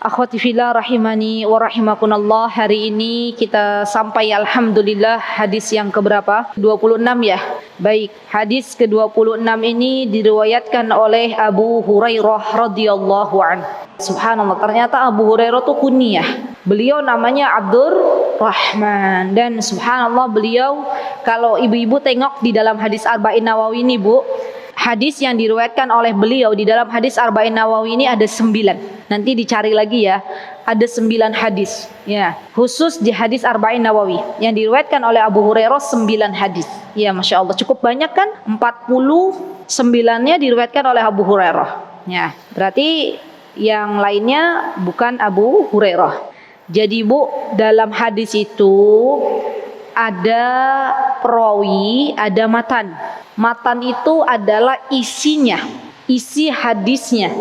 Akhwati fillah rahimani wa rahimakunallah, hari ini kita sampai alhamdulillah hadis yang keberapa? 26 ya. Baik, hadis ke-26 ini diriwayatkan oleh Abu Hurairah radhiyallahu anhu. Subhanallah, ternyata Abu Hurairah tuh kunyah. Beliau namanya Abdur Rahman, dan subhanallah beliau, kalau ibu-ibu tengok di dalam hadis Arba'in Nawawi ini Bu, hadis yang diriwayatkan oleh beliau di dalam hadis Arba'in Nawawi ini ada 9. Nanti dicari lagi ya, ada 9 hadis ya, khusus di hadis Arba'in Nawawi yang diriwayatkan oleh Abu Hurairah 9 hadis. Ya Masya Allah, cukup banyak kan? 49-nya diriwayatkan oleh Abu Hurairah ya, berarti yang lainnya bukan Abu Hurairah. Jadi Bu, dalam hadis itu ada perawi, ada matan. Matan itu adalah isinya, isi hadisnya.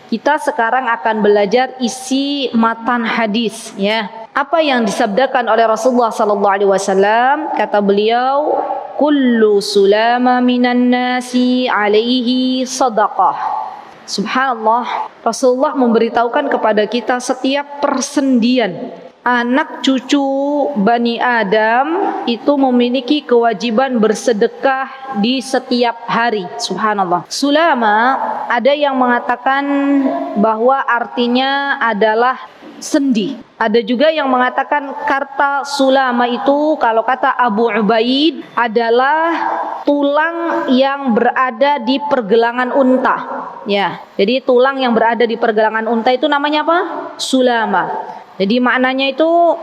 Kita sekarang akan belajar isi matan hadis ya. Apa yang disabdakan oleh Rasulullah sallallahu alaihi wasallam? Kata beliau, kullu sulama minan nasi alaihi sadaqah. Subhanallah, Rasulullah memberitahukan kepada kita setiap persendian anak cucu Bani Adam itu memiliki kewajiban bersedekah di setiap hari. Subhanallah. Sulama, ada yang mengatakan bahwa artinya adalah sendi. Ada juga yang mengatakan kata sulama itu, kalau kata Abu Ubaid, adalah tulang yang berada di pergelangan unta. Ya, jadi tulang yang berada di pergelangan unta itu namanya apa? Sulama. Jadi maknanya itu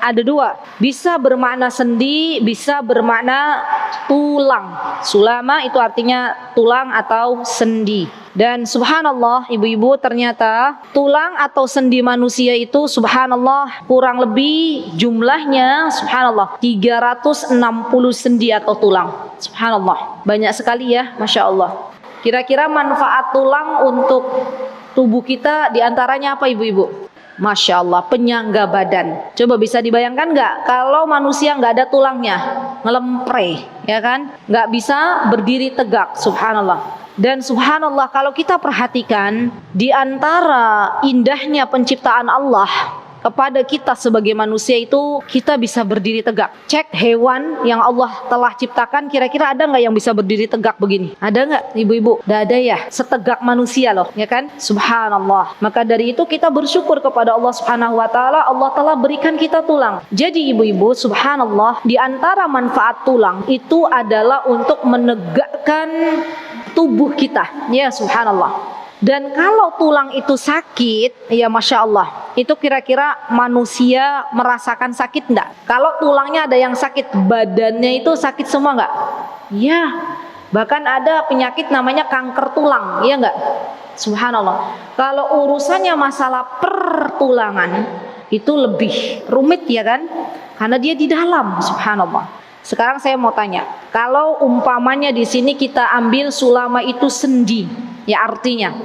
ada dua, bisa bermakna sendi, bisa bermakna tulang. Sulama itu artinya tulang atau sendi. Dan subhanallah ibu-ibu, ternyata tulang atau sendi manusia itu subhanallah kurang lebih jumlahnya subhanallah 360 sendi atau tulang. Subhanallah, banyak sekali ya, Masya Allah. Kira-kira manfaat tulang untuk tubuh kita diantaranya apa ibu-ibu? Masya Allah, penyangga badan. Coba bisa dibayangkan nggak kalau manusia nggak ada tulangnya, ngelempre, ya kan? Nggak bisa berdiri tegak, subhanallah. Dan subhanallah, kalau kita perhatikan di antara indahnya penciptaan Allah kepada kita sebagai manusia itu, kita bisa berdiri tegak. Cek hewan yang Allah telah ciptakan, kira-kira ada nggak yang bisa berdiri tegak begini? Ada nggak ibu-ibu? Nggak ada ya, setegak manusia loh, ya kan? Subhanallah. Maka dari itu kita bersyukur kepada Allah Subhanahu Wa Taala, Allah telah berikan kita tulang. Jadi ibu-ibu, subhanallah, di antara manfaat tulang itu adalah untuk menegakkan tubuh kita, ya subhanallah. Dan kalau tulang itu sakit, ya Masya Allah, itu kira-kira manusia merasakan sakit enggak? Kalau tulangnya ada yang sakit, badannya itu sakit semua enggak? Ya, bahkan ada penyakit namanya kanker tulang, ya enggak? Subhanallah. Kalau urusannya masalah pertulangan, itu lebih rumit ya kan? Karena dia di dalam, subhanallah. Sekarang saya mau tanya, kalau umpamanya di sini kita ambil sulama itu sendi, ya artinya,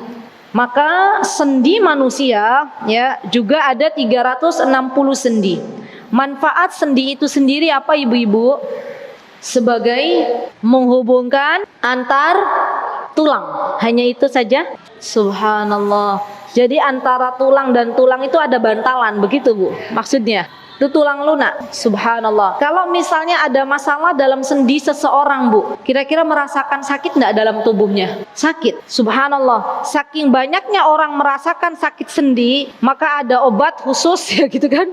maka sendi manusia ya juga ada 360 sendi. Manfaat sendi itu sendiri apa ibu-ibu? Sebagai menghubungkan antar tulang, hanya itu saja. Subhanallah. Jadi antara tulang dan tulang itu ada bantalan, begitu Bu maksudnya? Itu tulang lunak. Subhanallah. Kalau misalnya ada masalah dalam sendi seseorang Bu, kira-kira merasakan sakit enggak dalam tubuhnya? Sakit. Subhanallah. Saking banyaknya orang merasakan sakit sendi, maka ada obat khusus ya gitu kan,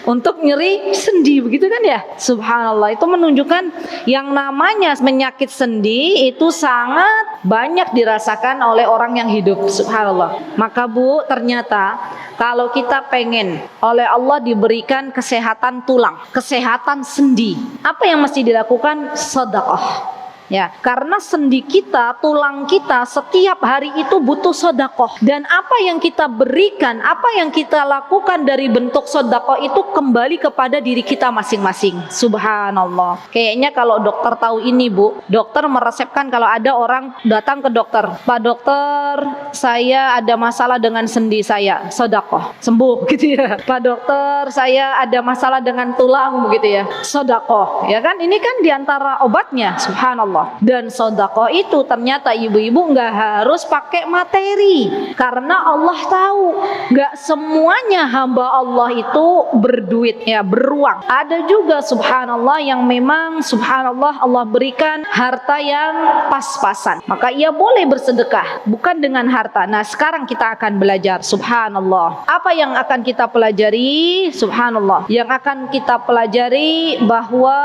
untuk nyeri sendi, begitu kan ya? Subhanallah. Itu menunjukkan yang namanya penyakit sendi itu sangat banyak dirasakan oleh orang yang hidup. Subhanallah. Maka Bu, ternyata kalau kita pengen oleh Allah diberikan kesehatan tulang, kesehatan sendi, apa yang mesti dilakukan? Sedekah. Ya, karena sendi kita, tulang kita setiap hari itu butuh sedekah. Dan apa yang kita berikan, apa yang kita lakukan dari bentuk sedekah itu kembali kepada diri kita masing-masing. Subhanallah. Kayaknya kalau dokter tahu ini Bu, dokter meresepkan kalau ada orang datang ke dokter, Pak dokter, saya ada masalah dengan sendi saya, sedekah, sembuh gitu ya. Pak dokter, saya ada masalah dengan tulang begitu ya, sedekah. Ya kan, ini kan diantara obatnya. Subhanallah. Subhanallah. Dan sedekah itu ternyata ibu-ibu nggak harus pakai materi, karena Allah tahu nggak semuanya hamba Allah itu berduit ya, beruang. Ada juga subhanallah yang memang subhanallah Allah berikan harta yang pas-pasan, maka ia boleh bersedekah bukan dengan harta. Nah, sekarang kita akan belajar subhanallah. Apa yang akan kita pelajari? Subhanallah, yang akan kita pelajari bahwa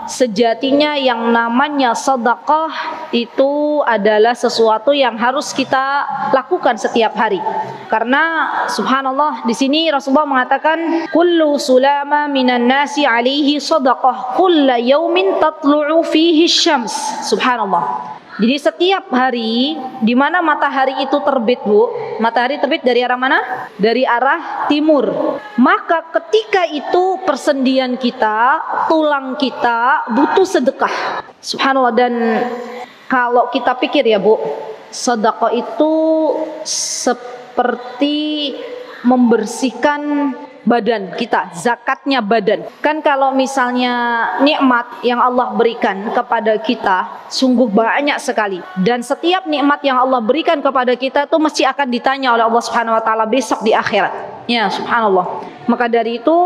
sejatinya yang namanya sedekah itu adalah sesuatu yang harus kita lakukan setiap hari. Karena subhanallah di sini Rasulullah mengatakan kullu sulama minan nasi alaihi sedekah kulla yaumin tatlu'u fihi syams. Subhanallah. Jadi setiap hari di mana matahari itu terbit, Bu. Matahari terbit dari arah mana? Dari arah timur. Maka ketika itu persendian kita, tulang kita butuh sedekah. Subhanallah. Dan kalau kita pikir ya, Bu, sedekah itu seperti membersihkan badan kita, zakatnya badan. Kan kalau misalnya nikmat yang Allah berikan kepada kita sungguh banyak sekali, dan setiap nikmat yang Allah berikan kepada kita itu mesti akan ditanya oleh Allah Subhanahu wa taala besok di akhirat. Ya, subhanallah. Maka dari itu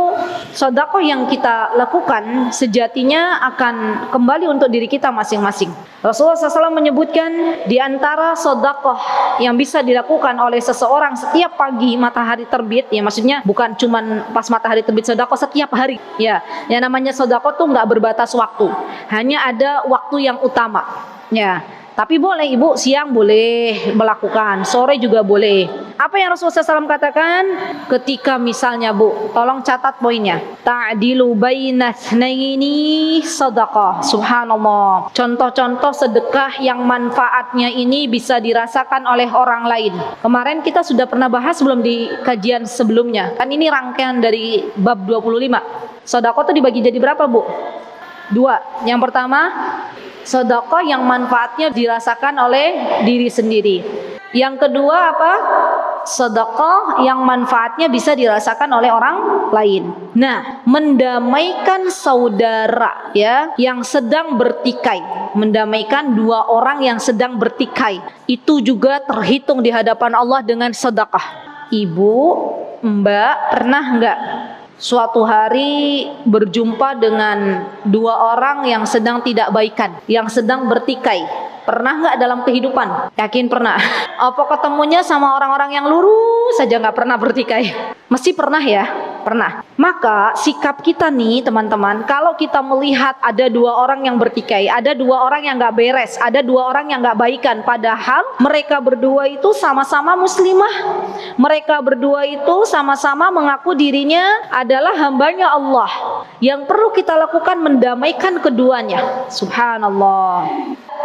sedekah yang kita lakukan sejatinya akan kembali untuk diri kita masing-masing. Rasulullah SAW menyebutkan di antara sedekah yang bisa dilakukan oleh seseorang setiap pagi matahari terbit, ya maksudnya bukan cuman pas matahari terbit sedekah setiap hari. Ya, yang namanya sedekah tuh nggak berbatas waktu, hanya ada waktu yang utama. Ya, tapi boleh ibu siang boleh melakukan, sore juga boleh. Apa yang Rasulullah SAW katakan? Ketika misalnya Bu, tolong catat poinnya. Ta'dilu baina tsnaini sadaqah. Subhanallah. Contoh-contoh sedekah yang manfaatnya ini bisa dirasakan oleh orang lain. Kemarin kita sudah pernah bahas belum di kajian sebelumnya? Kan ini rangkaian dari bab 25. Sedekah itu dibagi jadi berapa, Bu? 2. Yang pertama, sedekah yang manfaatnya dirasakan oleh diri sendiri. Yang kedua apa? Sedekah yang manfaatnya bisa dirasakan oleh orang lain. Nah, mendamaikan saudara ya yang sedang bertikai, mendamaikan dua orang yang sedang bertikai, itu juga terhitung di hadapan Allah dengan sedekah. Ibu, Mbak, pernah enggak suatu hari berjumpa dengan dua orang yang sedang tidak baikan, yang sedang bertikai? Pernah nggak dalam kehidupan? Yakin pernah. Apa ketemunya sama orang-orang yang lurus saja nggak pernah bertikai? Mesti pernah ya? Pernah. Maka sikap kita nih teman-teman, kalau kita melihat ada dua orang yang bertikai, ada dua orang yang nggak beres, ada dua orang yang nggak baikan, padahal mereka berdua itu sama-sama muslimah, mereka berdua itu sama-sama mengaku dirinya adalah hambanya Allah. Yang perlu kita lakukan mendamaikan keduanya. Subhanallah.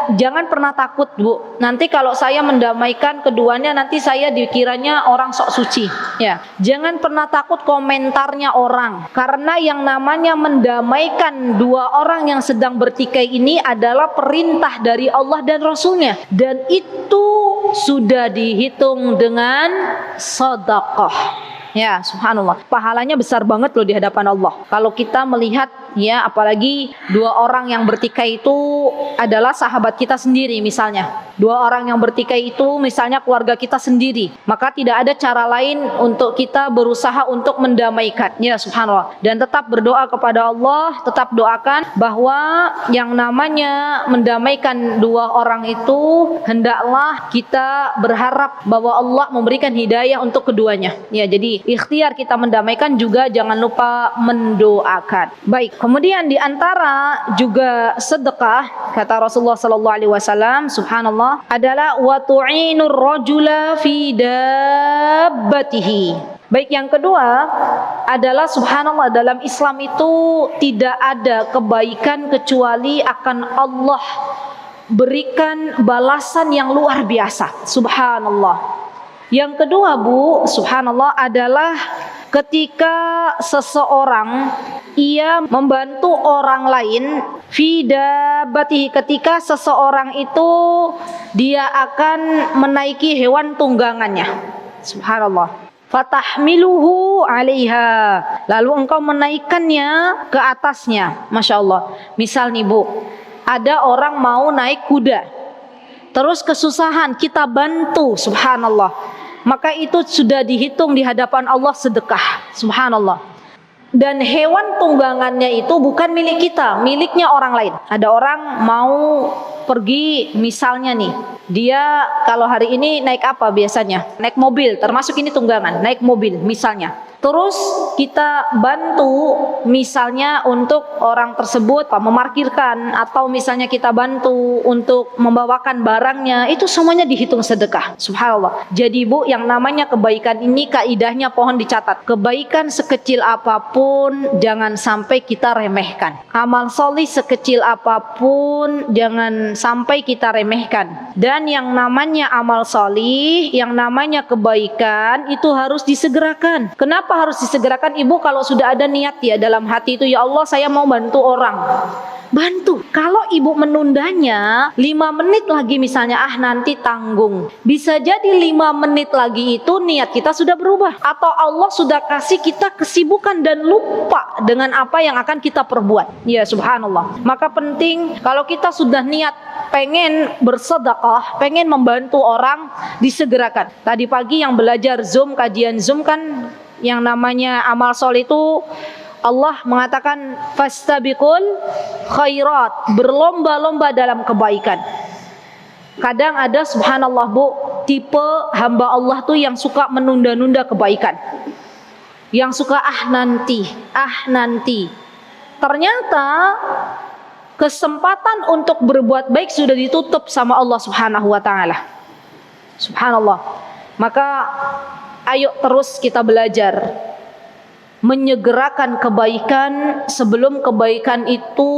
Jangan pernah takut, Bu. Nanti kalau saya mendamaikan keduanya, nanti saya dikiranya orang sok suci. Ya, jangan pernah takut komentarnya orang. Karena yang namanya mendamaikan dua orang yang sedang bertikai ini adalah perintah dari Allah dan Rasulnya. Dan itu sudah dihitung dengan sedekah. Ya, subhanallah. Pahalanya besar banget loh di hadapan Allah. Kalau kita melihat ya, apalagi dua orang yang bertikai itu adalah sahabat kita sendiri misalnya. Dua orang yang bertikai itu misalnya keluarga kita sendiri. Maka tidak ada cara lain untuk kita berusaha untuk mendamaikan. Ya, subhanallah. Dan tetap berdoa kepada Allah, tetap doakan bahwa yang namanya mendamaikan dua orang itu hendaklah kita berharap bahwa Allah memberikan hidayah untuk keduanya. Ya, jadi ikhtiar kita mendamaikan juga jangan lupa mendoakan. Baik, kemudian di antara juga sedekah kata Rasulullah sallallahu alaihi wasallam, subhanallah, adalah wa tu'inur rajula fi dabbatihi. Baik, yang kedua adalah subhanallah, dalam Islam itu tidak ada kebaikan kecuali akan Allah berikan balasan yang luar biasa. Subhanallah. Yang kedua, Bu, subhanallah, adalah ketika seseorang ia membantu orang lain fi dabbatihi, ketika seseorang itu dia akan menaiki hewan tunggangannya. Subhanallah. Fatahmiluhu 'alaiha, lalu engkau menaikkannya ke atasnya. Masya Allah. Misal nih, Bu, Ada orang mau naik kuda, terus kesusahan, kita bantu, subhanallah. Maka itu sudah dihitung di hadapan Allah sedekah, subhanallah. Dan hewan tunggangannya itu bukan milik kita, miliknya orang lain. Ada orang mau pergi, misalnya nih, dia kalau hari ini naik apa biasanya? Naik mobil, termasuk ini tunggangan, naik mobil misalnya. Terus kita bantu misalnya untuk orang tersebut memarkirkan, atau misalnya kita bantu untuk membawakan barangnya, itu semuanya dihitung sedekah, subhanallah. Jadi Bu, yang namanya kebaikan ini kaidahnya pohon dicatat. Kebaikan sekecil apapun jangan sampai kita remehkan. Amal solih sekecil apapun jangan sampai kita remehkan. Dan yang namanya amal solih, yang namanya kebaikan itu harus disegerakan. Kenapa harus disegerakan Ibu? Kalau sudah ada niat ya dalam hati itu, ya Allah saya mau bantu orang, bantu. Kalau Ibu menundanya 5 menit lagi misalnya, nanti tanggung, bisa jadi 5 menit lagi itu niat kita sudah berubah, atau Allah sudah kasih kita kesibukan dan lupa dengan apa yang akan kita perbuat. Ya subhanallah. Maka penting kalau kita sudah niat pengen bersedekah, pengen membantu orang, disegerakan. Tadi pagi yang belajar Zoom, kajian Zoom kan, yang namanya amal soleh itu Allah mengatakan fastabiqul khairat, berlomba-lomba dalam kebaikan. Kadang ada subhanallah Bu, tipe hamba Allah tuh yang suka menunda-nunda kebaikan, yang suka nanti. Ternyata kesempatan untuk berbuat baik sudah ditutup sama Allah subhanahu wa ta'ala. Subhanallah. Maka ayo terus kita belajar menyegerakan kebaikan sebelum kebaikan itu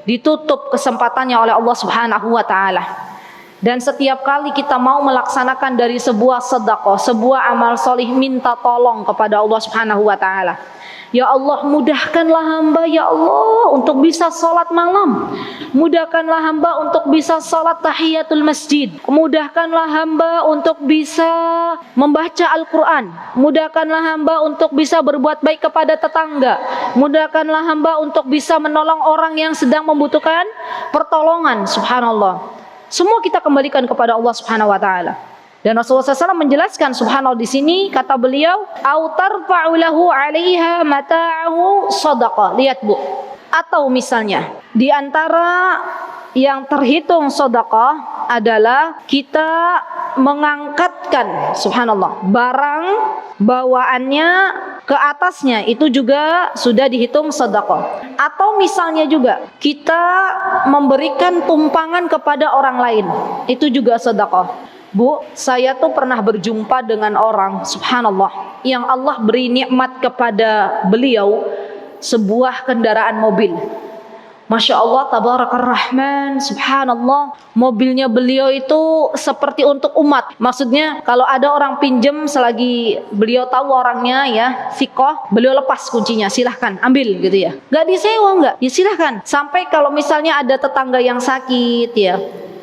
ditutup kesempatannya oleh Allah subhanahu wa ta'ala. Dan setiap kali kita mau melaksanakan dari sebuah sedekah, sebuah amal solih, minta tolong kepada Allah subhanahu wa ta'ala. Ya Allah, mudahkanlah hamba ya Allah untuk bisa salat malam. Mudahkanlah hamba untuk bisa salat tahiyatul masjid. Mudahkanlah hamba untuk bisa membaca Al-Quran. Mudahkanlah hamba untuk bisa berbuat baik kepada tetangga. Mudahkanlah hamba untuk bisa menolong orang yang sedang membutuhkan pertolongan. Subhanallah. Semua kita kembalikan kepada Allah subhanahu wa ta'ala. Dan Rasulullah SAW menjelaskan, subhanallah, di sini kata beliau, "Au tarfa'u lahu 'alaiha mata'ahu shadaqah." Lihat Bu. Atau misalnya, di antara yang terhitung sedekah adalah kita mengangkatkan, subhanallah, barang bawaannya ke atasnya, itu juga sudah dihitung sedekah. Atau misalnya juga kita memberikan tumpangan kepada orang lain, itu juga sedekah. Bu, saya tuh pernah berjumpa dengan orang, subhanallah, yang Allah beri nikmat kepada beliau sebuah kendaraan mobil. Masya Allah, tabarakar rahman, subhanallah. Mobilnya beliau itu seperti untuk umat. Maksudnya kalau ada orang pinjem, selagi beliau tahu orangnya ya, sikoh, beliau lepas kuncinya, silahkan ambil gitu ya. Gak disewa, gak, ya silahkan. Sampai kalau misalnya ada tetangga yang sakit ya,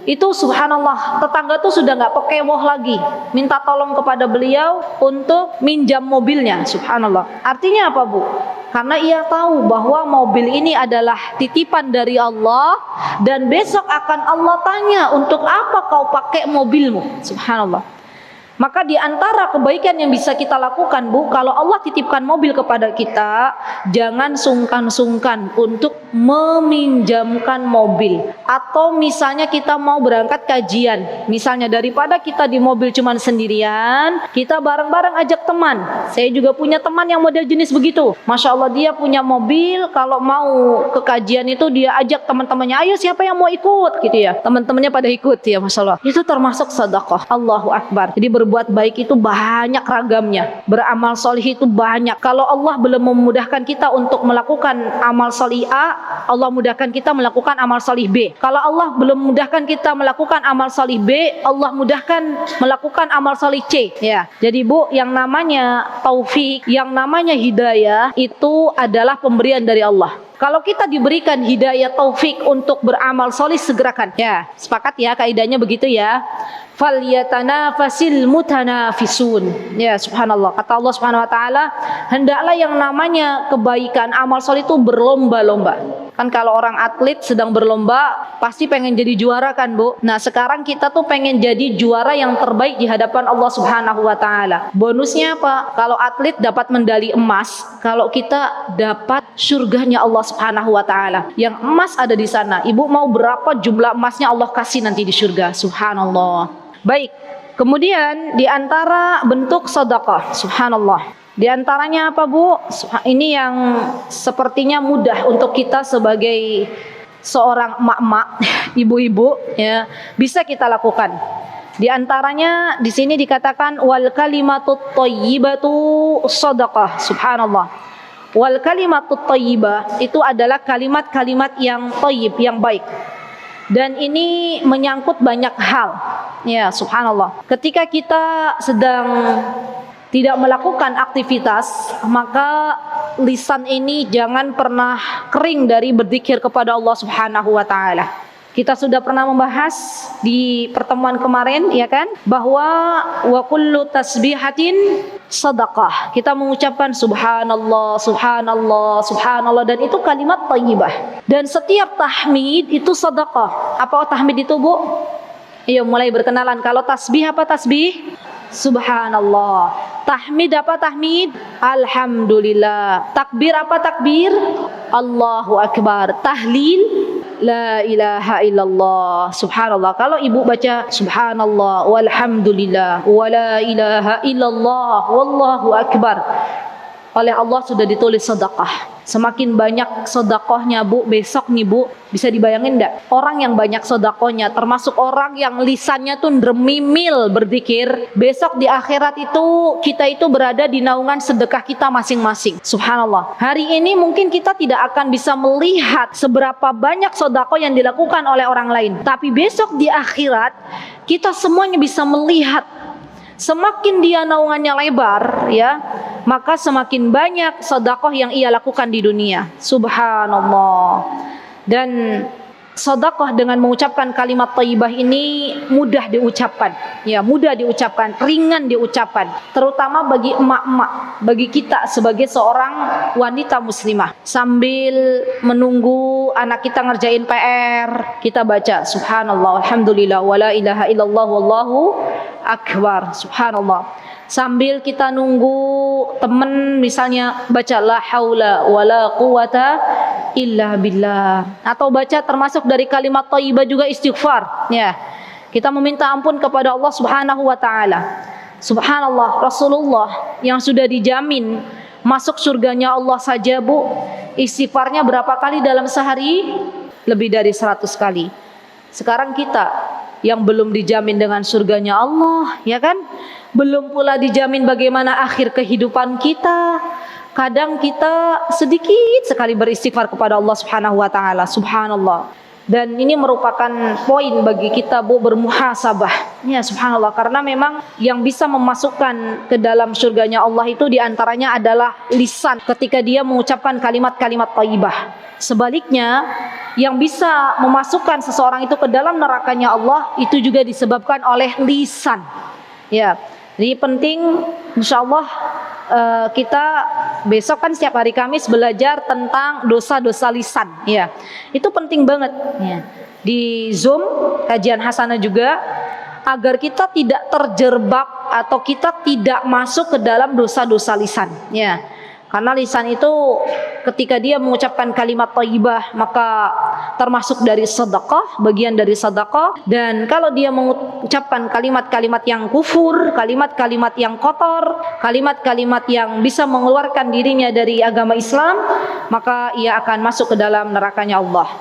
itu subhanallah, tetangga tuh sudah nggak pekewoh lagi, minta tolong kepada beliau untuk minjam mobilnya. Subhanallah. Artinya apa Bu? Karena ia tahu bahwa mobil ini adalah titipan dari Allah, dan besok akan Allah tanya, untuk apa kau pakai mobilmu? Subhanallah. Maka di antara kebaikan yang bisa kita lakukan Bu, kalau Allah titipkan mobil kepada kita, jangan sungkan-sungkan untuk meminjamkan mobil. Atau misalnya kita mau berangkat kajian, misalnya daripada kita di mobil cuman sendirian, kita bareng-bareng ajak teman. Saya juga punya teman yang model jenis begitu. Masya Allah, dia punya mobil, kalau mau ke kajian itu dia ajak teman-temannya, ayo siapa yang mau ikut gitu ya. Teman-temannya pada ikut ya, Masya Allah. Itu termasuk sedekah. Allahu Akbar. Jadi berbuat baik itu banyak ragamnya. Beramal solih itu banyak. Kalau Allah belum memudahkan kita untuk melakukan amal solih A, Allah mudahkan kita melakukan amal solih B. Kalau Allah belum mudahkan kita melakukan amal solih B, Allah mudahkan melakukan amal solih C. Ya. Jadi Bu, yang namanya taufik, yang namanya hidayah itu adalah pemberian dari Allah. Kalau kita diberikan hidayah taufik untuk beramal solih, segerakan. Ya, sepakat ya, kaidahnya begitu ya. Falyatanafasil mutanafisun. Ya, subhanallah. Kata Allah subhanahu wa ta'ala, hendaklah yang namanya kebaikan, amal solih itu berlomba-lomba. Kan kalau orang atlet sedang berlomba pasti pengen jadi juara kan Bu. Nah sekarang kita tuh pengen jadi juara yang terbaik di hadapan Allah Subhanahu wa Ta'ala. Bonusnya apa? Kalau atlet dapat medali emas, kalau kita dapat surganya Allah Subhanahu wa Ta'ala. Yang emas ada di sana. Ibu mau berapa jumlah emasnya Allah kasih nanti di surga. Subhanallah. Baik. Kemudian di antara bentuk sedekah, subhanallah. Di antaranya apa Bu? Ini yang sepertinya mudah untuk kita sebagai seorang emak-emak, ibu-ibu ya, bisa kita lakukan. Di antaranya di sini dikatakan wal kalimatut thayyibatu shadaqah. Subhanallah. Wal kalimatut thayyibah itu adalah kalimat-kalimat yang thayyib, yang baik. Dan ini menyangkut banyak hal. Ya, subhanallah. Ketika kita sedang tidak melakukan aktivitas, maka lisan ini jangan pernah kering dari berzikir kepada Allah Subhanahu wa Ta'ala. Kita sudah pernah membahas di pertemuan kemarin ya kan, bahwa wa kullu tasbihatin sadaqah. Kita mengucapkan subhanallah, subhanallah, subhanallah, dan itu kalimat thayyibah. Dan setiap tahmid itu sadaqah. Apa tahmid itu Bu? Ayo mulai berkenalan. Kalau tasbih apa tasbih? Subhanallah. Tahmid apa tahmid? Alhamdulillah. Takbir apa takbir? Allahu Akbar. Tahlil? La ilaha illallah. Subhanallah. Kalau ibu baca subhanallah walhamdulillah wa la ilaha illallah wallahu akbar, oleh Allah sudah ditulis sedekah. Semakin banyak sedekahnya Bu, besok nih Bu, bisa dibayangin enggak? Orang yang banyak sedekahnya, termasuk orang yang lisannya tuh dremimil berzikir, besok di akhirat itu kita itu berada di naungan sedekah kita masing-masing. Subhanallah. Hari ini mungkin kita tidak akan bisa melihat seberapa banyak sedekah yang dilakukan oleh orang lain, tapi besok di akhirat kita semuanya bisa melihat. Semakin dia naungannya lebar ya, maka semakin banyak sedekah yang ia lakukan di dunia. Subhanallah. Dan sedekah dengan mengucapkan kalimat thayyibah ini mudah diucapkan. Ya, mudah diucapkan, ringan diucapkan, terutama bagi emak-emak, bagi kita sebagai seorang wanita muslimah. Sambil menunggu anak kita ngerjain PR, kita baca subhanallah, alhamdulillah, wala ilaha illallah, wallahu akbar. Subhanallah. Sambil kita nunggu temen misalnya baca la haula wala quwata illa billah, atau baca termasuk dari kalimat thayyibah juga istighfar ya. Kita meminta ampun kepada Allah Subhanahu wa Ta'ala. Subhanallah, Rasulullah yang sudah dijamin masuk surganya Allah saja Bu, istighfarnya berapa kali dalam sehari? Lebih dari 100 kali. Sekarang kita yang belum dijamin dengan surganya Allah, ya kan? Belum pula dijamin bagaimana akhir kehidupan kita. Kadang kita sedikit sekali beristighfar kepada Allah Subhanahu wa Ta'ala. Subhanallah. Dan ini merupakan poin bagi kita Bu, bermuhasabah. Ya, subhanallah, karena memang yang bisa memasukkan ke dalam surganya Allah itu diantaranya adalah lisan ketika dia mengucapkan kalimat-kalimat thayyibah. Sebaliknya, yang bisa memasukkan seseorang itu ke dalam nerakanya Allah itu juga disebabkan oleh lisan. Ya, jadi penting insyaallah kita besok kan setiap hari Kamis belajar tentang dosa-dosa lisan. Ya, itu penting banget. Ya. Di Zoom kajian hasanah juga, agar kita tidak terjerbak atau kita tidak masuk ke dalam dosa-dosa lisan. Ya. Karena lisan itu ketika dia mengucapkan kalimat thayyibah maka termasuk dari sedekah, bagian dari sedekah. Dan kalau dia mengucapkan kalimat-kalimat yang kufur, kalimat-kalimat yang kotor, kalimat-kalimat yang bisa mengeluarkan dirinya dari agama Islam, maka ia akan masuk ke dalam nerakanya Allah.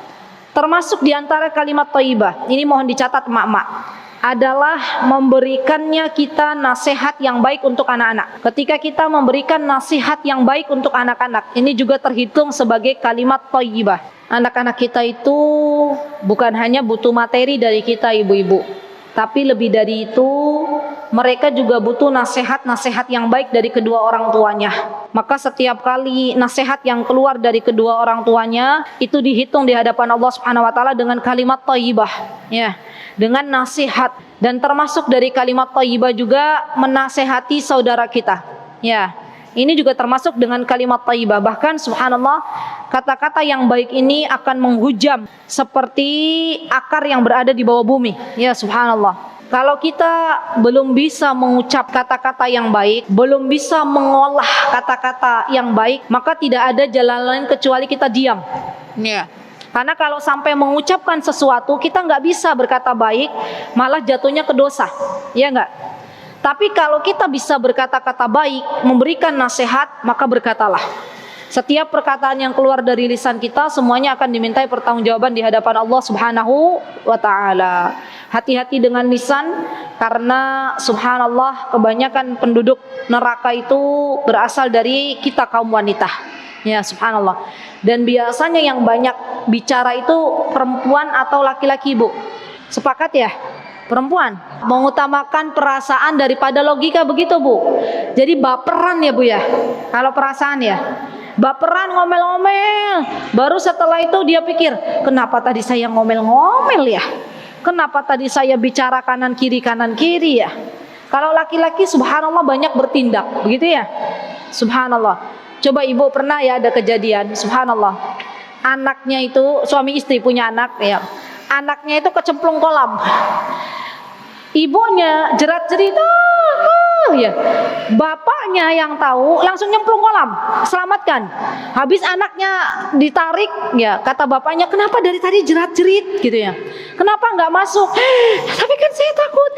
Termasuk di antara kalimat thayyibah, ini mohon dicatat emak-emak, adalah memberikannya kita nasihat yang baik untuk anak-anak. Ketika kita memberikan nasihat yang baik untuk anak-anak, ini juga terhitung sebagai kalimat thayyibah. Anak-anak kita itu bukan hanya butuh materi dari kita ibu-ibu, tapi lebih dari itu mereka juga butuh nasihat-nasihat yang baik dari kedua orang tuanya. Maka setiap kali nasihat yang keluar dari kedua orang tuanya itu dihitung di hadapan Allah Subhanahu wa Ta'ala dengan kalimat thayyibah, ya, dengan nasihat. Dan termasuk dari kalimat thayyibah juga menasehati saudara kita, ya. Ini juga termasuk dengan kalimat thayyibah. Bahkan subhanallah, kata-kata yang baik ini akan menghujam seperti akar yang berada di bawah bumi. Ya subhanallah. Kalau kita belum bisa mengucap kata-kata yang baik, belum bisa mengolah kata-kata yang baik, maka tidak ada jalan lain kecuali kita diam. Ya. Karena kalau sampai mengucapkan sesuatu, kita nggak bisa berkata baik, malah jatuhnya ke dosa. Ya nggak? Tapi kalau kita bisa berkata-kata baik, memberikan nasihat, maka berkatalah. Setiap perkataan yang keluar dari lisan kita semuanya akan dimintai pertanggungjawaban di hadapan Allah Subhanahu wa taala. Hati-hati dengan lisan, karena subhanallah kebanyakan penduduk neraka itu berasal dari kita kaum wanita. Ya subhanallah. Dan biasanya yang banyak bicara itu perempuan atau laki-laki, Bu. Sepakat ya? Perempuan mengutamakan perasaan daripada logika, begitu Bu. Jadi baperan ya Bu ya. Kalau perasaan ya, baperan, ngomel-ngomel. Baru setelah itu dia pikir, kenapa tadi saya ngomel-ngomel ya? Kenapa tadi saya bicara kanan kiri ya? Kalau laki-laki subhanallah banyak bertindak, begitu ya? Subhanallah. Coba ibu pernah ya ada kejadian, subhanallah. Anaknya itu, suami istri punya anak ya. Anaknya itu kecemplung kolam. Ibunya jerat-jerit, ya. Bapaknya yang tahu langsung nyemplung kolam, selamatkan. Habis anaknya ditarik, ya kata bapaknya, kenapa dari tadi jerat-jerit gitu ya? Kenapa nggak masuk? Tapi kan saya takut.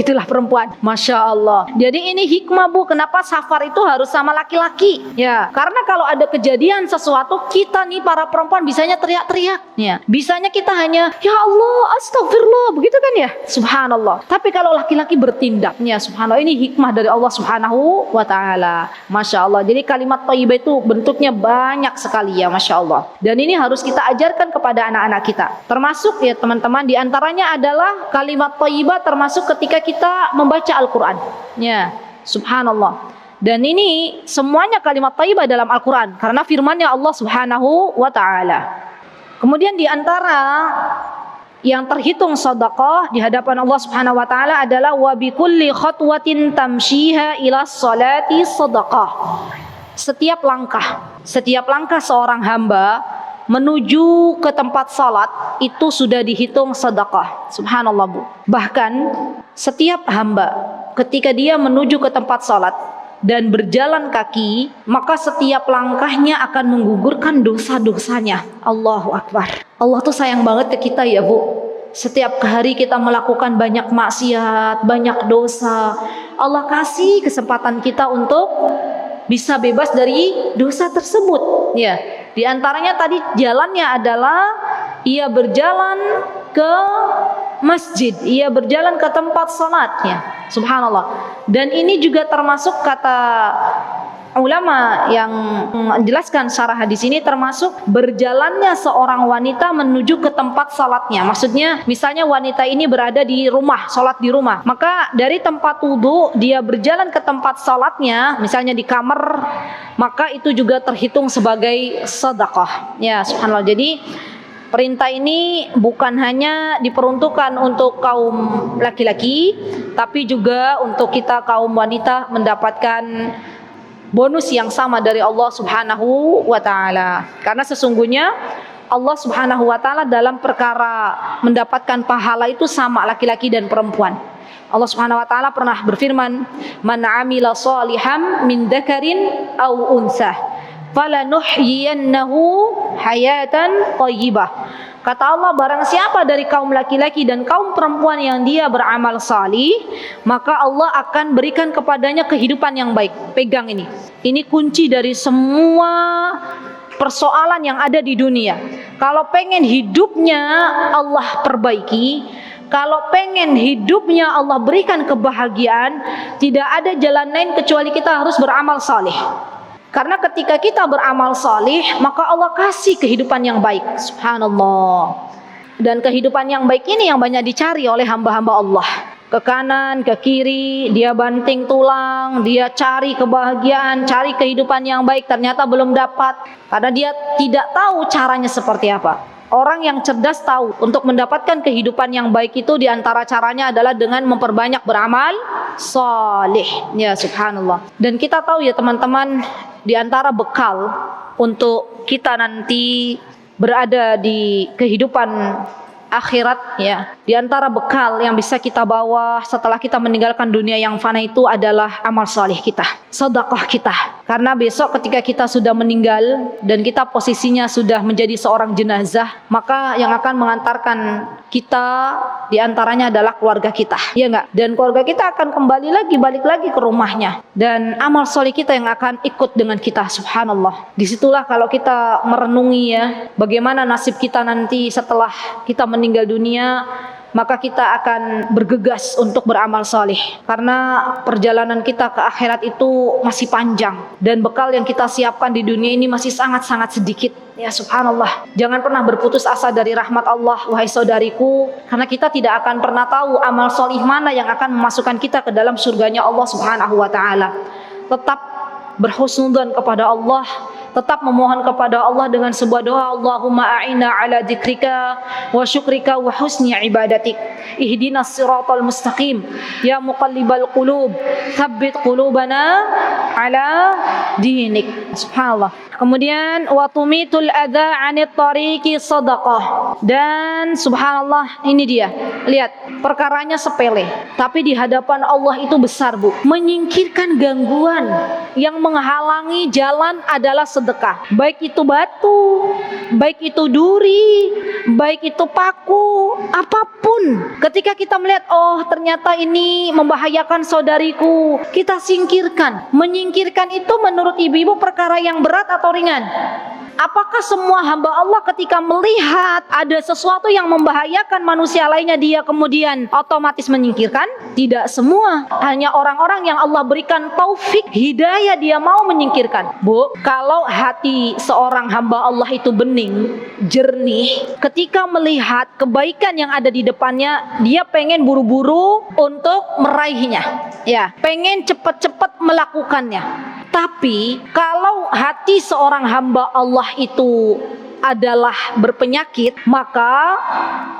Itulah perempuan, masya Allah. Jadi ini hikmah Bu, kenapa safar itu harus sama laki-laki? Ya, karena kalau ada kejadian sesuatu, kita nih para perempuan bisanya teriak-teriak, ya. Bisanya kita hanya, ya Allah, astagfirullah, begitu kan ya? Subhanallah. Tapi kalau laki-laki bertindaknya, subhanallah, ini hikmah dari Allah Subhanahu wa taala. Masya Allah. Jadi kalimat thayyibah itu bentuknya banyak sekali ya, masya Allah. Dan ini harus kita ajarkan kepada anak-anak kita. Termasuk ya teman-teman, di antaranya adalah kalimat thayyibah termasuk ketika kita membaca Al-Quran. Ya, subhanallah. Dan ini semuanya kalimat thayyibah dalam Al-Quran karena firman-Nya Allah Subhanahu wa taala. Kemudian di antara yang terhitung sedekah di hadapan Allah Subhanahu wa taala adalah wa bi kulli khatwatin tamshiha ila sholati sedekah. Setiap langkah seorang hamba menuju ke tempat salat itu sudah dihitung sedekah. Subhanallah Bu. Bahkan setiap hamba ketika dia menuju ke tempat salat dan berjalan kaki, maka setiap langkahnya akan menggugurkan dosa-dosanya. Allahu Akbar. Allah tuh sayang banget ke kita ya Bu. Setiap hari kita melakukan banyak maksiat, banyak dosa. Allah kasih kesempatan kita untuk bisa bebas dari dosa tersebut. Ya, di antaranya tadi jalannya adalah ia berjalan ke masjid, ia berjalan ke tempat salatnya. Subhanallah. Dan ini juga termasuk kata ulama yang menjelaskan secara hadis ini, termasuk berjalannya seorang wanita menuju ke tempat salatnya. Maksudnya misalnya wanita ini berada di rumah, salat di rumah, maka dari tempat wudu dia berjalan ke tempat salatnya, misalnya di kamar, maka itu juga terhitung sebagai sedekah. Ya, subhanallah. Jadi perintah ini bukan hanya diperuntukkan untuk kaum laki-laki, tapi juga untuk kita kaum wanita mendapatkan bonus yang sama dari Allah Subhanahu wa taala. Karena sesungguhnya Allah Subhanahu wa taala dalam perkara mendapatkan pahala itu sama laki-laki dan perempuan. Allah Subhanahu wa taala pernah berfirman, "Man 'amila shalihan min dzakarin aw unsah, falanuhyiyannahu hayatan thayyibah." Kata Allah, barang siapa dari kaum laki-laki dan kaum perempuan yang dia beramal salih, maka Allah akan berikan kepadanya kehidupan yang baik. Pegang ini. Ini kunci dari semua persoalan yang ada di dunia. Kalau pengen hidupnya Allah perbaiki, kalau pengen hidupnya Allah berikan kebahagiaan, tidak ada jalan lain kecuali kita harus beramal salih. Karena ketika kita beramal salih, maka Allah kasih kehidupan yang baik. Subhanallah. Dan kehidupan yang baik ini yang banyak dicari oleh hamba-hamba Allah. Ke kanan, ke kiri, dia banting tulang, dia cari kebahagiaan, cari kehidupan yang baik, ternyata belum dapat. Karena dia tidak tahu caranya seperti apa. Orang yang cerdas tahu untuk mendapatkan kehidupan yang baik itu di antara caranya adalah dengan memperbanyak beramal saleh. Ya subhanallah. Dan kita tahu ya teman-teman, di antara bekal untuk kita nanti berada di kehidupan akhirat ya, di antara bekal yang bisa kita bawa setelah kita meninggalkan dunia yang fana itu adalah amal saleh kita, sedekah kita. Karena besok ketika kita sudah meninggal dan kita posisinya sudah menjadi seorang jenazah, maka yang akan mengantarkan kita di antaranya adalah keluarga kita, ya enggak? Dan keluarga kita akan kembali lagi, balik lagi ke rumahnya, dan amal saleh kita yang akan ikut dengan kita. Subhanallah. Disitulah kalau kita merenungi ya, bagaimana nasib kita nanti setelah kita meninggal dunia, maka kita akan bergegas untuk beramal saleh, karena perjalanan kita ke akhirat itu masih panjang dan bekal yang kita siapkan di dunia ini masih sangat-sangat sedikit. Ya subhanallah. Jangan pernah berputus asa dari rahmat Allah wahai saudariku, karena kita tidak akan pernah tahu amal saleh mana yang akan memasukkan kita ke dalam surganya Allah Subhanahu wa taala. Tetap berhusnudzon kepada Allah, tetap memohon kepada Allah dengan sebuah doa, Allahumma a'inna ala dzikrika wa syukrika wa husni ibadatik, ihdinas siratal mustaqim, ya muqallibal qulub tsabbit qulubana ala dinik. Subhanallah. Kemudian wa tumitul adza 'anit tariqi shadaqah. Dan subhanallah, ini dia. Lihat, perkaranya sepele, tapi di hadapan Allah itu besar, Bu. Menyingkirkan gangguan yang menghalangi jalan adalah sedekah. Baik itu batu, baik itu duri, baik itu paku, apapun. Ketika kita melihat, oh ternyata ini membahayakan saudariku, kita singkirkan. Menyingkirkan itu menurut ibu-ibu perkara yang berat atau ringan? Apakah semua hamba Allah ketika melihat ada sesuatu yang membahayakan manusia lainnya dia kemudian otomatis menyingkirkan? Tidak semua. Hanya orang-orang yang Allah berikan taufik hidayah dia mau menyingkirkan. Bu, kalau hati seorang hamba Allah itu bening, jernih, ketika melihat kebaikan yang ada di depannya, dia pengen buru-buru untuk meraihnya. Ya, pengen cepat-cepat melakukannya. Tapi kalau hati seorang hamba Allah itu adalah berpenyakit, maka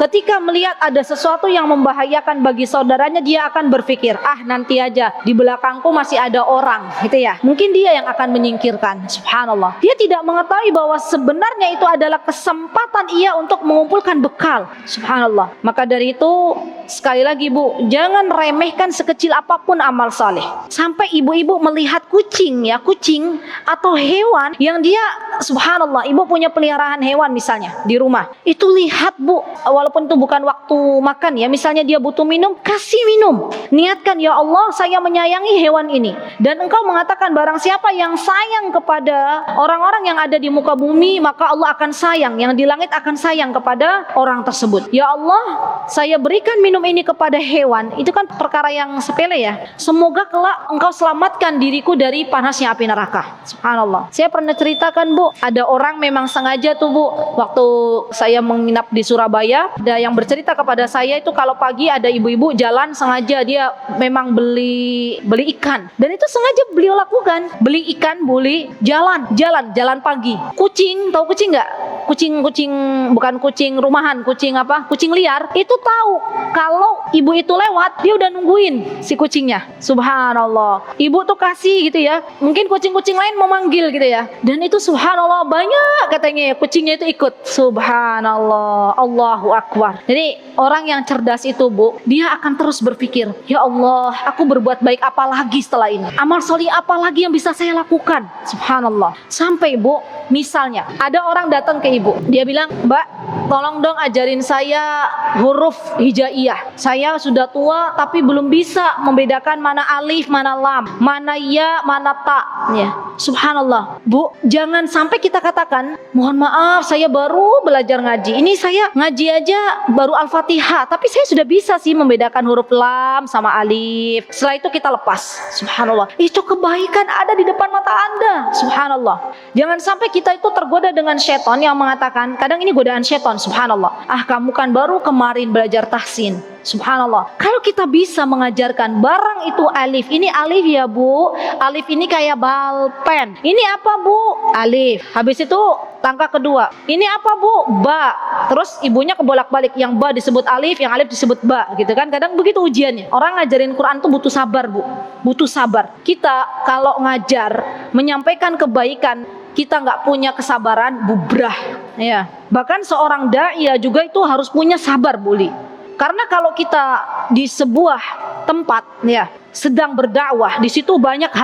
ketika melihat ada sesuatu yang membahayakan bagi saudaranya, dia akan berpikir, ah nanti aja, di belakangku masih ada orang, gitu ya. Mungkin dia yang akan menyingkirkan. Subhanallah. Dia tidak mengetahui bahwa sebenarnya itu adalah kesempatan ia untuk mengumpulkan bekal. Subhanallah. Maka dari itu, sekali lagi Bu, jangan remehkan sekecil apapun amal saleh. Sampai ibu-ibu melihat kucing ya, kucing atau hewan yang dia, subhanallah, ibu punya peliharaan hewan misalnya di rumah. Itu lihat Bu, walaupun itu bukan waktu makan ya, misalnya dia butuh minum, kasih minum. Niatkan, ya Allah saya menyayangi hewan ini. Dan engkau mengatakan barang siapa yang sayang kepada orang-orang yang ada di muka bumi, maka Allah akan sayang, yang di langit akan sayang kepada orang tersebut. Ya Allah, saya berikan minum ini kepada hewan. Itu kan perkara yang sepele ya. Semoga kelak engkau selamatkan diriku dari panasnya api neraka. Subhanallah. Saya pernah ceritakan Bu, ada orang memang sengaja tuh Bu, waktu saya menginap di Surabaya, ada yang bercerita kepada saya itu kalau pagi ada ibu-ibu jalan sengaja dia memang beli ikan, dan itu sengaja beliau lakukan, beli ikan, beli jalan pagi. Kucing, tahu kucing nggak? Kucing bukan kucing rumahan, kucing apa? Kucing liar. Itu tahu kalau ibu itu lewat, dia udah nungguin si kucingnya. Subhanallah. Ibu tuh kasih gitu ya. Mungkin kucing-kucing lain memanggil gitu ya. Dan itu subhanallah banyak katanya ya, kucingnya itu ikut. Subhanallah. Allahu Akbar. Jadi orang yang cerdas itu Bu, dia akan terus berpikir, ya Allah, aku berbuat baik apa lagi setelah ini? Amal soleh apa lagi yang bisa saya lakukan? Subhanallah. Sampai Bu, misalnya ada orang datang ke ibu, dia bilang, Mbak, tolong dong ajarin saya huruf hijaiyah. Saya sudah tua tapi belum bisa membedakan mana alif, mana lam, mana ya, mana ta. Ya. Subhanallah. Bu, jangan sampai kita katakan, mohon maaf saya baru belajar ngaji. Ini saya ngaji aja baru Al-Fatihah, tapi saya sudah bisa sih membedakan huruf lam sama alif. Setelah itu kita lepas. Subhanallah. Itu kebaikan ada di depan mata Anda. Subhanallah. Jangan sampai kita itu tergoda dengan syaitan yang mengatakan, kadang ini godaan syaitan. Subhanallah. Ah, kamu kan baru kemarin belajar tahsin. Subhanallah. Kalau kita bisa mengajarkan barang itu alif. Ini alif ya Bu. Alif ini kayak balpen. Ini apa Bu? Alif. Habis itu langkah kedua. Ini apa Bu? Ba. Terus ibunya kebolak-balik. Yang ba disebut alif, yang alif disebut ba. Gitu kan. Kadang begitu ujiannya. Orang ngajarin Quran tuh butuh sabar Bu. Butuh sabar. Kita kalau ngajar, menyampaikan kebaikan, kita nggak punya kesabaran, bubrah. Ya. Bahkan seorang dai juga itu harus punya sabar Bu Li. Karena kalau kita di sebuah tempat ya sedang berdakwah, di situ banyak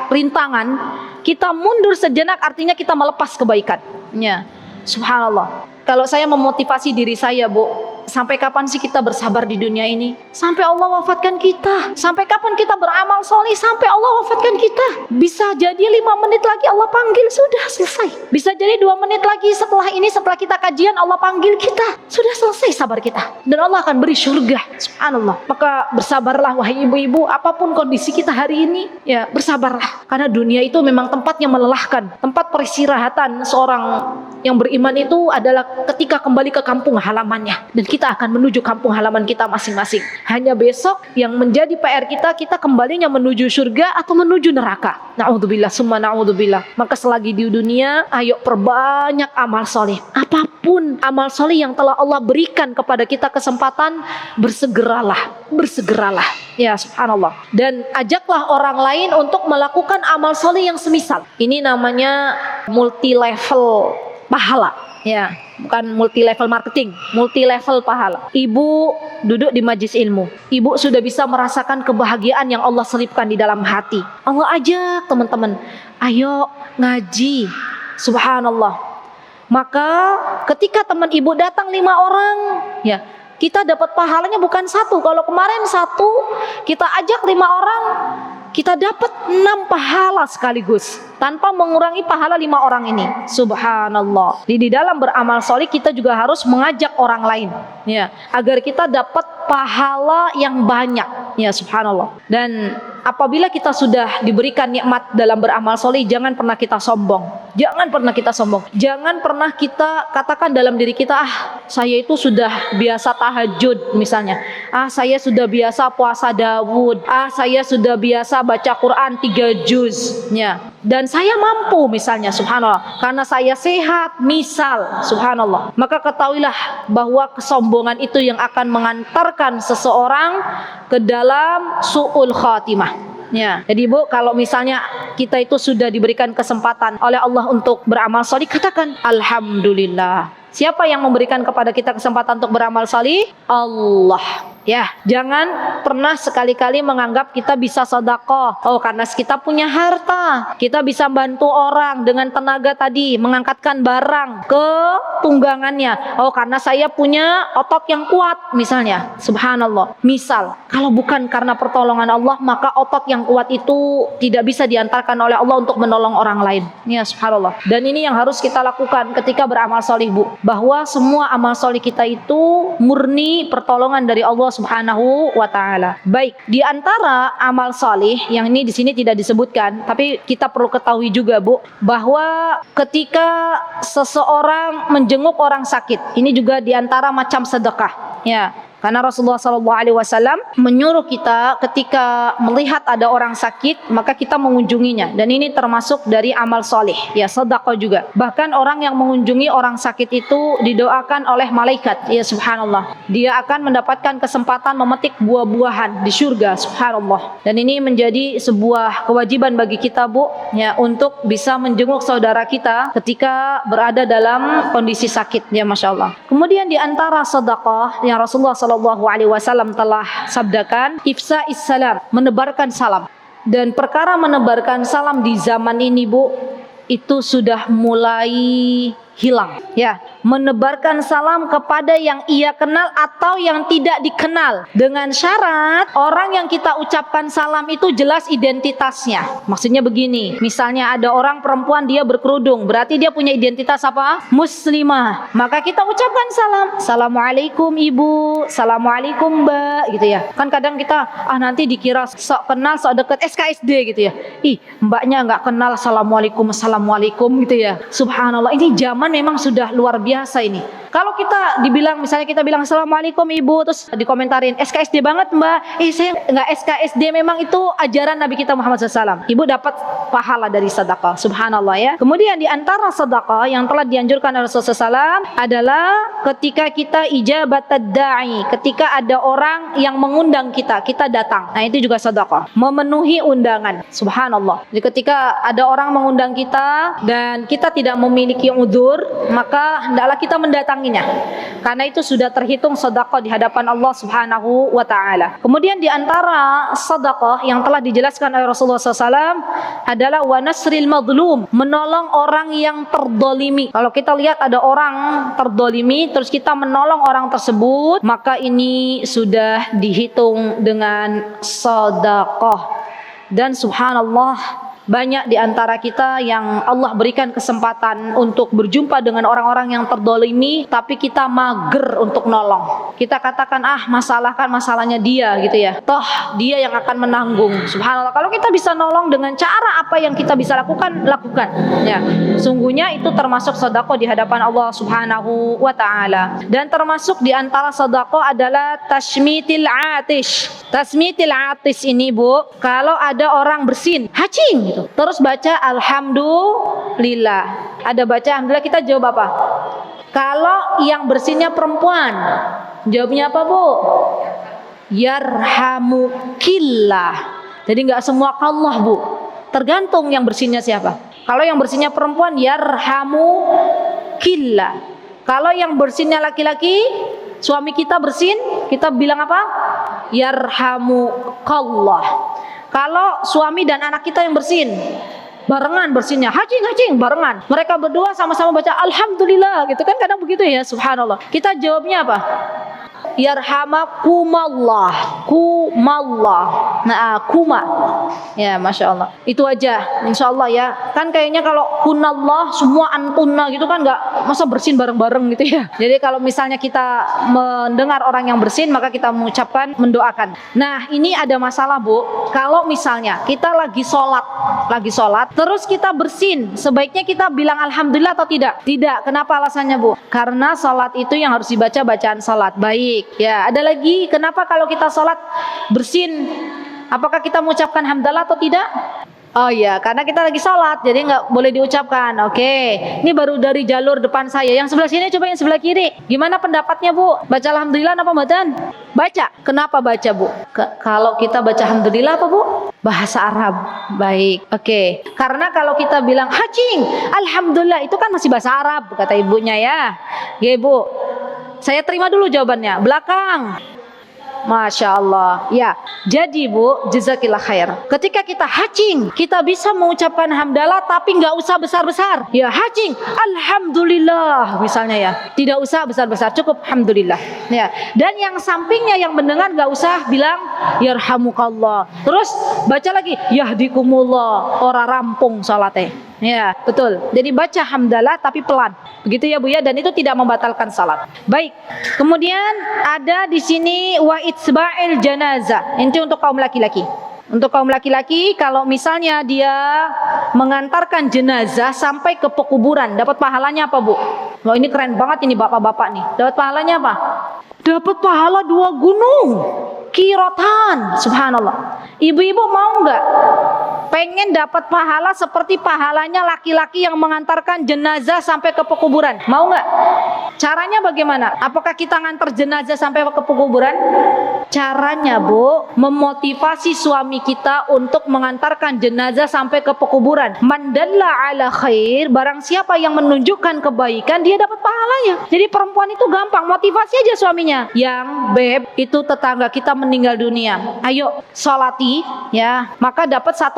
rintangan, kita mundur sejenak artinya kita melepas kebaikan. Ya, subhanallah. Kalau saya memotivasi diri saya Bu, sampai kapan sih kita bersabar di dunia ini? Sampai Allah wafatkan kita. Sampai kapan kita beramal soleh? Sampai Allah wafatkan kita. Bisa jadi 5 menit lagi Allah panggil, sudah selesai. Bisa jadi 2 menit lagi setelah ini, setelah kita kajian Allah panggil kita, sudah selesai sabar kita. Dan Allah akan beri surga. Subhanallah. Maka bersabarlah wahai ibu-ibu, apapun kondisi kita hari ini, ya bersabarlah. Karena dunia itu memang tempatnya melelahkan. Tempat peristirahatan seorang yang beriman itu adalah ketika kembali ke kampung halamannya, dan kita akan menuju kampung halaman kita masing-masing. Hanya besok yang menjadi PR kita kembalinya menuju surga atau menuju neraka. Na'udzubillah, summa na'udzubillah. Maka selagi di dunia, ayo perbanyak amal soleh. Apapun amal soleh yang telah Allah berikan kepada kita kesempatan, bersegeralah. Ya subhanallah. Dan ajaklah orang lain untuk melakukan amal soleh yang semisal. Ini namanya multi level pahala. Ya, bukan multi level marketing, multi level pahala. Ibu duduk di majlis ilmu, ibu sudah bisa merasakan kebahagiaan yang Allah selipkan di dalam hati. Allah ajak teman-teman, ayo ngaji. Subhanallah. Maka ketika teman ibu datang 5 orang, ya kita dapat pahalanya bukan 1. Kalau kemarin 1, kita ajak 5 orang, kita dapat 6 pahala sekaligus tanpa mengurangi pahala 5 orang ini. Subhanallah. Di dalam beramal soleh kita juga harus mengajak orang lain, ya, agar kita dapat pahala yang banyak. Ya subhanallah. Dan apabila kita sudah diberikan nikmat dalam beramal soleh, jangan pernah kita sombong. Jangan pernah kita sombong. Jangan pernah kita katakan dalam diri kita, saya itu sudah biasa tahajud misalnya. Saya sudah biasa puasa Daud. Saya sudah biasa baca Quran 3 juz. Ya. Dan saya mampu misalnya, subhanallah. Karena saya sehat, misal, subhanallah. Maka ketahuilah bahwa kesombongan itu yang akan mengantarkan seseorang ke dalam su'ul khatimah. Ya. Jadi Bu, kalau misalnya kita itu sudah diberikan kesempatan oleh Allah untuk beramal salih, katakan alhamdulillah. Siapa yang memberikan kepada kita kesempatan untuk beramal salih? Allah. Ya, jangan pernah sekali-kali menganggap kita bisa sedekah. Karena kita punya harta, kita bisa bantu orang dengan tenaga tadi, mengangkatkan barang ke tunggangannya. Karena saya punya otot yang kuat misalnya. Subhanallah. Misal, kalau bukan karena pertolongan Allah, maka otot yang kuat itu tidak bisa diantarkan oleh Allah untuk menolong orang lain. Ya, subhanallah. Dan ini yang harus kita lakukan ketika beramal salih, Bu. Bahwa semua amal salih kita itu murni pertolongan dari Allah Subhanahu wa ta'ala. Baik, di antara amal salih yang ini di sini tidak disebutkan, tapi kita perlu ketahui juga, Bu, bahwa ketika seseorang menjenguk orang sakit, ini juga di antara macam sedekah. Ya. Karena Rasulullah SAW menyuruh kita ketika melihat ada orang sakit, maka kita mengunjunginya. Dan ini termasuk dari amal soleh, ya, sedekah juga. Bahkan orang yang mengunjungi orang sakit itu didoakan oleh malaikat, ya subhanallah. Dia akan mendapatkan kesempatan memetik buah-buahan di surga, subhanallah. Dan ini menjadi sebuah kewajiban bagi kita, Bu, ya, untuk bisa menjenguk saudara kita ketika berada dalam kondisi sakit, ya masya Allah. Kemudian di antara sedekah yang Rasulullah SAW telah sabdakan, ifsa'is salam, menebarkan salam. Dan perkara menebarkan salam di zaman ini, Bu, itu sudah mulai hilang, ya. Menebarkan salam kepada yang ia kenal atau yang tidak dikenal, dengan syarat orang yang kita ucapkan salam itu jelas identitasnya. Maksudnya begini, misalnya ada orang perempuan dia berkerudung, berarti dia punya identitas apa? Muslimah. Maka kita ucapkan salam, assalamualaikum ibu, assalamualaikum mbak, gitu ya. Kan kadang kita nanti dikira sok kenal, sok deket, SKSD gitu ya. Mbaknya nggak kenal, assalamualaikum gitu ya. Subhanallah, ini zaman zaman memang sudah luar biasa ini. Kalau kita dibilang, misalnya kita bilang assalamualaikum ibu, terus dikomentarin SKSD banget mbak, saya nggak SKSD, memang itu ajaran Nabi kita Muhammad SAW. Ibu dapat pahala dari sedekah, subhanallah ya. Kemudian di antara sedekah yang telah dianjurkan oleh Rasulullah SAW adalah ketika kita ijabat da'i, ketika ada orang yang mengundang kita, kita datang. Nah itu juga sedekah, memenuhi undangan, subhanallah. Jadi ketika ada orang mengundang kita dan kita tidak memiliki udzur, maka hendaklah kita mendatanginya, karena itu sudah terhitung sedekah di hadapan Allah Subhanahu wa taala. Kemudian di antara sedekah yang telah dijelaskan oleh Rasulullah SAW adalah wa nasril madlum, menolong orang yang terdolimi. Kalau kita lihat ada orang terdolimi terus kita menolong orang tersebut, maka ini sudah dihitung dengan sedekah. Dan subhanallah, banyak di antara kita yang Allah berikan kesempatan untuk berjumpa dengan orang-orang yang terdolimi, tapi kita mager untuk nolong. Kita katakan, masalah kan masalahnya dia gitu ya, toh dia yang akan menanggung. Subhanallah, kalau kita bisa nolong dengan cara apa yang kita bisa lakukan, lakukan ya. Sungguhnya itu termasuk sedekah di hadapan Allah Subhanahu wa ta'ala. Dan termasuk di antara sedekah adalah tasmitil atish. Tasmitil atish ini bu, kalau ada orang bersin, hacing gitu, terus baca alhamdulillah. Ada baca alhamdulillah, kita jawab apa? Kalau yang bersinnya perempuan, jawabnya apa bu? Yarhamukillah. Jadi nggak semua kallah bu, tergantung yang bersinnya siapa. Kalau yang bersinnya perempuan, yarhamukillah. Kalau yang bersinnya laki-laki, suami kita bersin, kita bilang apa? Yarhamukallah. Kalau suami dan anak kita yang bersin, barengan bersinnya, hacing barengan, mereka berdua sama-sama baca alhamdulillah gitu kan, kadang begitu ya, subhanallah. Kita jawabnya apa? Yarhamakumallah, kumallah. Nah, kuma. Ya, masya Allah. Itu aja, insya Allah ya. Kan kayaknya kalau kunallah semua antunna gitu kan, nggak masa bersin bareng-bareng gitu ya. Jadi kalau misalnya kita mendengar orang yang bersin, maka kita mengucapkan, mendoakan. Nah, ini ada masalah bu. Kalau misalnya kita lagi sholat, terus kita bersin, sebaiknya kita bilang alhamdulillah atau tidak? Tidak. Kenapa alasannya bu? Karena sholat itu yang harus dibaca bacaan sholat. Baik. Ya, ada lagi, kenapa kalau kita sholat bersin, apakah kita mengucapkan hamdalah atau tidak? Oh iya, karena kita lagi sholat, jadi nggak boleh diucapkan. Oke, ini baru dari jalur depan saya. Yang sebelah sini, coba yang sebelah kiri. Gimana pendapatnya bu? Baca alhamdulillah apa bacaan? Baca. Kenapa baca bu? Kalau kita baca alhamdulillah apa bu? Bahasa Arab. Baik. Oke. Karena kalau kita bilang hacing, alhamdulillah itu kan masih bahasa Arab, kata ibunya ya. Ya bu. Saya terima dulu jawabannya. Belakang. Masya Allah. Ya, jadi bu, jazakillah khair. Ketika kita hacing, kita bisa mengucapkan hamdalah tapi nggak usah besar-besar. Ya, hacing, alhamdulillah misalnya ya. Tidak usah besar-besar, cukup alhamdulillah. Ya. Dan yang sampingnya yang mendengar nggak usah bilang yarhamukallah. Terus baca lagi yahdikumullah. Ora rampung salatnya. Ya, betul. Jadi baca hamdalah tapi pelan. Begitu ya Bu ya, dan itu tidak membatalkan salat. Baik. Kemudian ada di sini wa itsba'il janazah. Ini untuk kaum laki-laki. Untuk kaum laki-laki, kalau misalnya dia mengantarkan jenazah sampai ke pekuburan, dapat pahalanya apa Bu? Wah, ini keren banget ini bapak-bapak nih. Dapat pahalanya apa? Dapat pahala 2 gunung. Kirotan. Subhanallah. Ibu-ibu mau nggak pengen dapat pahala seperti pahalanya laki-laki yang mengantarkan jenazah sampai ke pekuburan? Mau nggak? Caranya bagaimana? Apakah kita ngantar jenazah sampai ke pekuburan? Caranya Bu, memotivasi suami kita untuk mengantarkan jenazah sampai ke pekuburan. Man dalla ala khair, barang siapa yang menunjukkan kebaikan, dia dapat pahalanya. Jadi perempuan itu gampang, motivasi aja suaminya. Yang beb, itu tetangga kita meninggal dunia, ayo sholati ya, maka dapat 1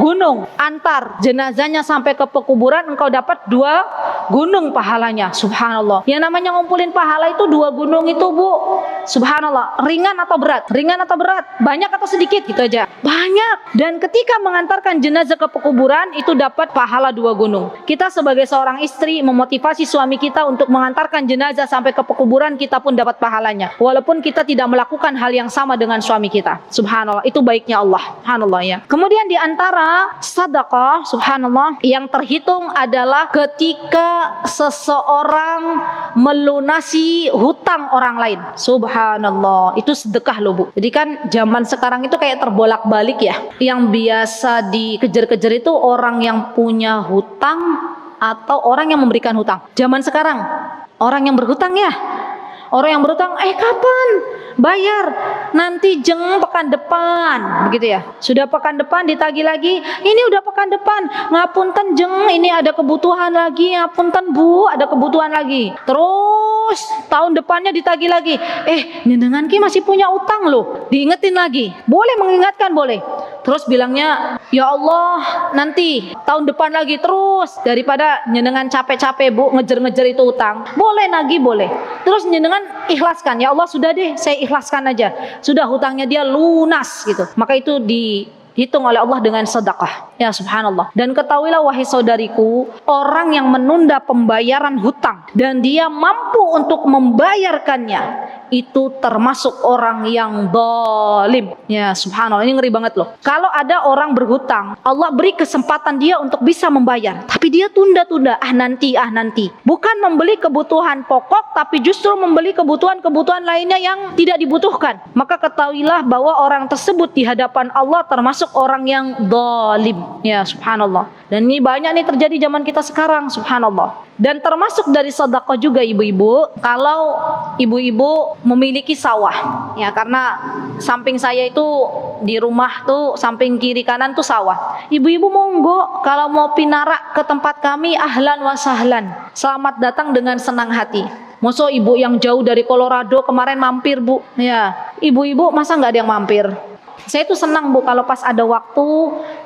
gunung. Antar jenazahnya sampai ke pekuburan, engkau dapat 2 gunung pahalanya. Subhanallah. Yang namanya ngumpulin pahala itu 2 gunung itu Bu, subhanallah. Ringan atau berat? Ringan atau berat? Banyak atau sedikit? Gitu aja. Banyak. Dan ketika mengantarkan jenazah ke pekuburan, itu dapat pahala 2 gunung. Kita sebagai seorang istri memotivasi suami kita untuk mengantarkan jenazah sampai ke pekuburan, kita pun dapat pahalanya. Walaupun kita tidak melakukan hal yang sama dengan suami kita. Subhanallah. Itu baiknya Allah. Subhanallah ya. Kemudian di antara ternyata sedekah subhanallah yang terhitung adalah ketika seseorang melunasi hutang orang lain. Subhanallah, itu sedekah loh Bu. Jadi kan zaman sekarang itu kayak terbolak-balik ya. Yang biasa dikejar-kejar itu orang yang punya hutang atau orang yang memberikan hutang. Zaman sekarang orang yang berhutang ya. Orang yang berhutang, kapan bayar? Nanti jeng pekan depan, begitu ya. Sudah pekan depan ditagih lagi, ini udah pekan depan, ngapunten jeng, ini ada kebutuhan lagi, ngapunten Bu, ada kebutuhan lagi. Terus tahun depannya ditagih lagi, nyenengan ki masih punya utang loh, diingetin lagi. Boleh mengingatkan, boleh. Terus bilangnya, ya Allah nanti tahun depan lagi. Terus daripada nyenengan capek-capek Bu ngejar-ngejar itu utang, boleh nagih boleh. Terus nyenengan ikhlaskan, ya Allah sudah deh saya ikhlaskan aja, sudah hutangnya dia lunas gitu, maka itu dihitung oleh Allah dengan sedekah. Ya subhanallah. Dan ketahuilah wahai saudariku, orang yang menunda pembayaran hutang dan dia mampu untuk membayarkannya, itu termasuk orang yang zalim. Ya subhanallah, ini ngeri banget loh. Kalau ada orang berhutang, Allah beri kesempatan dia untuk bisa membayar, tapi dia tunda-tunda, nanti. Bukan membeli kebutuhan pokok, tapi justru membeli kebutuhan-kebutuhan lainnya yang tidak dibutuhkan. Maka ketahuilah bahwa orang tersebut di hadapan Allah termasuk orang yang zalim. Ya subhanallah. Dan ini banyak nih terjadi zaman kita sekarang, subhanallah. Dan termasuk dari sedekah juga ibu-ibu, kalau ibu-ibu memiliki sawah, ya karena samping saya itu di rumah tuh samping kiri kanan tuh sawah. Ibu-ibu monggo kalau mau pinarak ke tempat kami, ahlan wa sahlan. Selamat datang dengan senang hati. Masa ibu yang jauh dari Colorado kemarin mampir Bu? Ya, ibu-ibu masa nggak ada yang mampir? Saya tuh senang Bu kalau pas ada waktu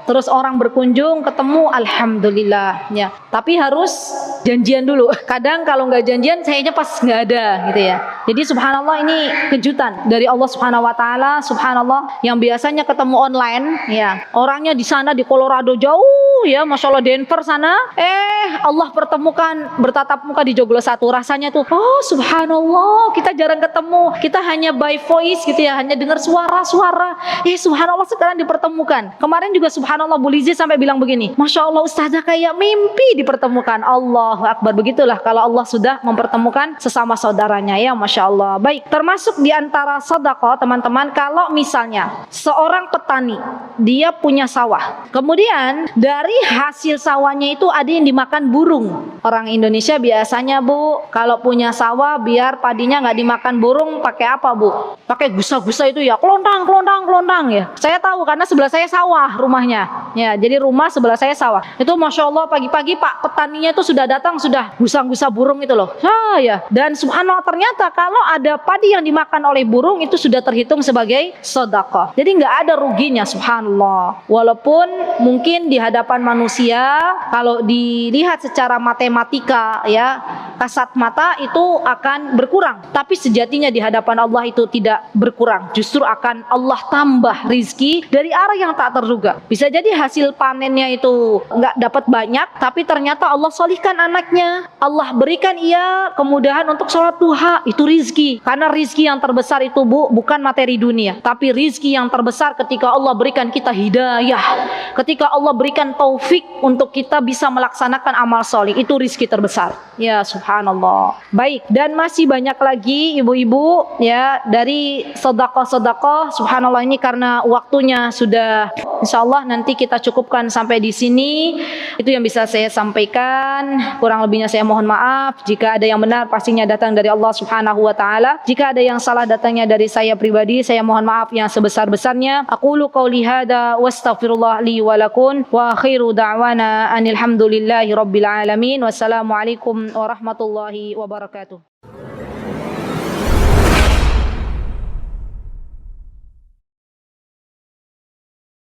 terus orang berkunjung ketemu, alhamdulillah ya. Tapi harus janjian dulu. Kadang kalau nggak janjian sayanya pas nggak ada gitu ya. Jadi subhanallah ini kejutan dari Allah Subhanahu wa taala, subhanallah, yang biasanya ketemu online ya. Orangnya di sana di Colorado jauh ya, Masya Allah Denver sana. Allah pertemukan bertatap muka di Joglo 1. Rasanya tuh, oh subhanallah, kita jarang ketemu. Kita hanya by voice gitu ya, hanya dengar suara-suara. Subhanallah sekarang dipertemukan. Kemarin juga subhanallah Bu Lizi sampai bilang begini, Masya Allah ustazah kayak mimpi dipertemukan. Allahu Akbar. Begitulah kalau Allah sudah mempertemukan sesama saudaranya ya, Masya Allah. Baik, termasuk di antara sedekah teman-teman, kalau misalnya seorang petani, dia punya sawah, kemudian dari hasil sawahnya itu ada yang dimakan burung. Orang Indonesia biasanya Bu, kalau punya sawah biar padinya nggak dimakan burung, pakai apa Bu? Pakai gusa-gusa itu ya, kelontang ya. Saya tahu karena sebelah saya sawah rumahnya. Ya, jadi rumah sebelah saya sawah. Itu Masya Allah pagi-pagi Pak petaninya itu sudah datang, sudah gusa-gusa burung itu loh. Ya. Dan subhanallah ternyata kalau ada padi yang dimakan oleh burung itu sudah terhitung sebagai sedekah. Jadi nggak ada ruginya subhanallah. Walaupun mungkin di hadapan manusia kalau dilihat secara matematika ya, kasat mata itu akan berkurang. Tapi sejatinya di hadapan Allah itu tidak berkurang. Justru akan Allah tambah rizki dari arah yang tak terduga. Bisa jadi hasil panennya itu nggak dapat banyak, tapi ternyata Allah solihkan anaknya, Allah berikan ia kemudahan untuk sholat duha. Itu rizki. Karena rizki yang terbesar itu Bu, bukan materi dunia, tapi rizki yang terbesar ketika Allah berikan kita hidayah, ketika Allah berikan taufik untuk kita bisa melaksanakan amal solih. Itu rizki terbesar. Ya subhanallah. Baik, dan masih banyak lagi ibu-ibu ya dari sedekah-sedekah. Subhanallah, ini karena waktunya sudah, insyaallah nanti kita cukupkan sampai di sini. Itu yang bisa saya sampaikan. Kurang lebihnya saya mohon maaf. Jika ada yang benar pastinya datang dari Allah Subhanahu wa taala. Jika ada yang salah datangnya dari saya pribadi, saya mohon maaf yang sebesar-besarnya. Aqulu qauli hada wastaghfirullah li wa lakum wa akhiru da'wana anil hamdulillahi rabbil alamin. Wassalamualaikum warahmatullahi wabarakatuh.